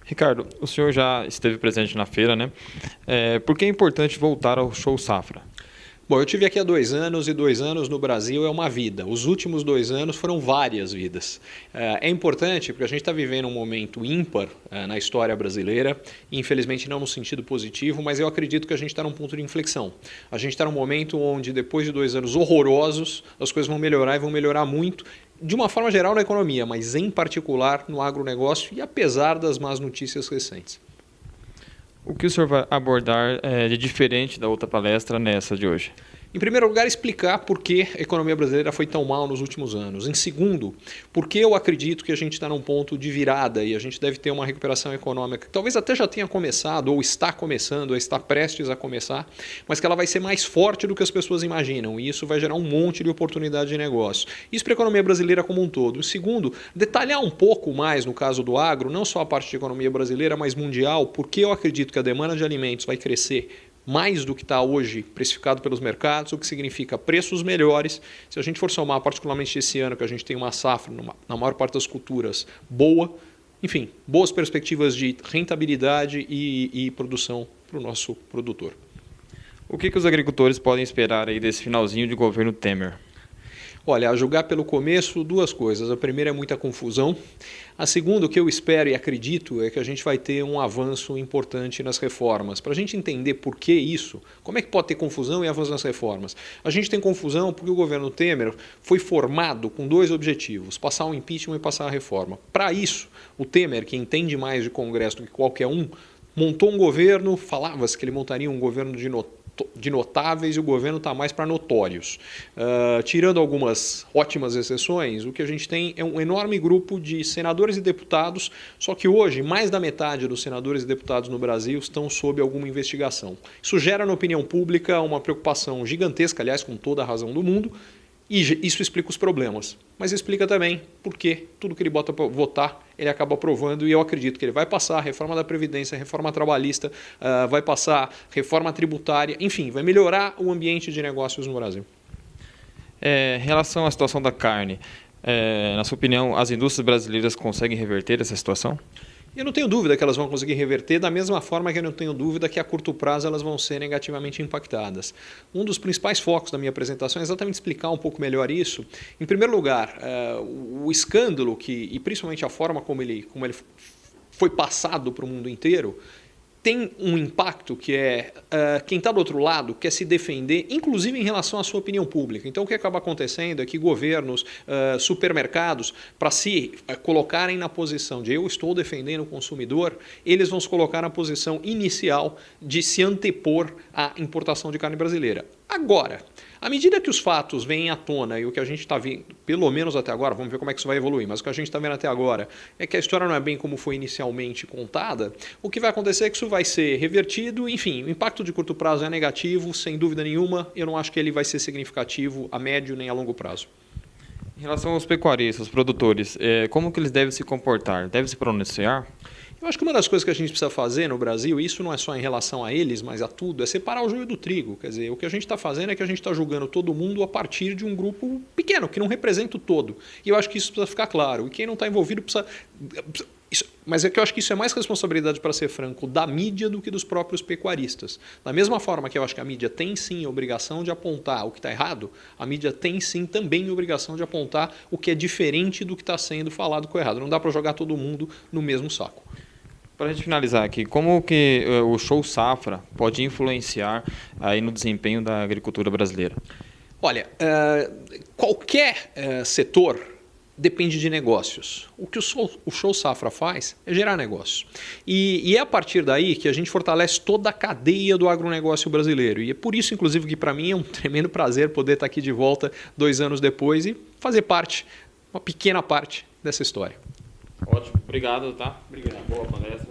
Ricardo, o senhor já esteve presente na feira, né? Por que é importante voltar ao Show Safra? Bom, eu tive aqui há 2 anos e 2 anos no Brasil é uma vida. Os últimos 2 anos foram várias vidas. É importante porque a gente está vivendo um momento ímpar na história brasileira, infelizmente não no sentido positivo, mas eu acredito que a gente está num ponto de inflexão. A gente está num momento onde depois de 2 anos horrorosos, as coisas vão melhorar e vão melhorar muito, de uma forma geral na economia, mas em particular no agronegócio e apesar das más notícias recentes. O que o senhor vai abordar de diferente da outra palestra nessa de hoje? Em primeiro lugar, explicar por que a economia brasileira foi tão mal nos últimos anos. Em segundo, por que eu acredito que a gente está num ponto de virada e a gente deve ter uma recuperação econômica que talvez até já tenha começado ou está começando, ou está prestes a começar, mas que ela vai ser mais forte do que as pessoas imaginam e isso vai gerar um monte de oportunidade de negócio. Isso para a economia brasileira como um todo. Em segundo, detalhar um pouco mais no caso do agro, não só a parte de economia brasileira, mas mundial, porque eu acredito que a demanda de alimentos vai crescer mais do que está hoje precificado pelos mercados, o que significa preços melhores. Se a gente for somar, particularmente esse ano, que a gente tem uma safra, na maior parte das culturas, boa, enfim, boas perspectivas de rentabilidade e produção para o nosso produtor. O que os agricultores podem esperar aí desse finalzinho de governo Temer? Olha, a julgar pelo começo, duas coisas. A primeira é muita confusão. A segunda, o que eu espero e acredito, é que a gente vai ter um avanço importante nas reformas. Para a gente entender por que isso, como é que pode ter confusão e avanço nas reformas? A gente tem confusão porque o governo Temer foi formado com dois objetivos, passar um impeachment e passar a reforma. Para isso, o Temer, que entende mais de Congresso do que qualquer um, montou um governo, falava-se que ele montaria um governo de notáveis e o governo está mais para notórios. Tirando algumas ótimas exceções, o que a gente tem é um enorme grupo de senadores e deputados, só que hoje mais da metade dos senadores e deputados no Brasil estão sob alguma investigação. Isso gera na opinião pública uma preocupação gigantesca, aliás, com toda a razão do mundo, e isso explica os problemas, mas explica também porque tudo que ele bota para votar, ele acaba aprovando, e eu acredito que ele vai passar a reforma da Previdência, a reforma trabalhista, vai passar a reforma tributária, enfim, vai melhorar o ambiente de negócios no Brasil. Em relação à situação da carne, na sua opinião, as indústrias brasileiras conseguem reverter essa situação? Eu não tenho dúvida que elas vão conseguir reverter, da mesma forma que eu não tenho dúvida que a curto prazo elas vão ser negativamente impactadas. Um dos principais focos da minha apresentação é exatamente explicar um pouco melhor isso. Em primeiro lugar, o escândalo e principalmente a forma como ele foi passado para o mundo inteiro, tem um impacto que é quem está do outro lado quer se defender, inclusive em relação à sua opinião pública. Então o que acaba acontecendo é que governos, supermercados, para se colocarem na posição de eu estou defendendo o consumidor, eles vão se colocar na posição inicial de se antepor à importação de carne brasileira. Agora, à medida que os fatos vêm à tona e o que a gente está vendo, pelo menos até agora, vamos ver como é que isso vai evoluir, mas o que a gente está vendo até agora é que a história não é bem como foi inicialmente contada, o que vai acontecer é que isso vai ser revertido, enfim, o impacto de curto prazo é negativo, sem dúvida nenhuma, eu não acho que ele vai ser significativo a médio nem a longo prazo. Em relação aos pecuaristas, os produtores, como que eles devem se comportar? Devem se pronunciar? Eu acho que uma das coisas que a gente precisa fazer no Brasil, e isso não é só em relação a eles, mas a tudo, é separar o joio do trigo. Quer dizer, o que a gente está fazendo é que a gente está julgando todo mundo a partir de um grupo pequeno, que não representa o todo. E eu acho que isso precisa ficar claro. E quem não está envolvido precisa... Mas é que eu acho que isso é mais responsabilidade, para ser franco, da mídia do que dos próprios pecuaristas. Da mesma forma que eu acho que a mídia tem sim a obrigação de apontar o que está errado, a mídia tem sim também a obrigação de apontar o que é diferente do que está sendo falado com o errado. Não dá para jogar todo mundo no mesmo saco. Para a gente finalizar aqui, como que o Show Safra pode influenciar aí no desempenho da agricultura brasileira? Olha, qualquer setor depende de negócios. O que o Show Safra faz é gerar negócios. E é a partir daí que a gente fortalece toda a cadeia do agronegócio brasileiro. E é por isso, inclusive, que para mim é um tremendo prazer poder estar aqui de volta 2 anos depois e fazer parte, uma pequena parte dessa história. Ótimo, obrigado, tá? Obrigado, boa palestra.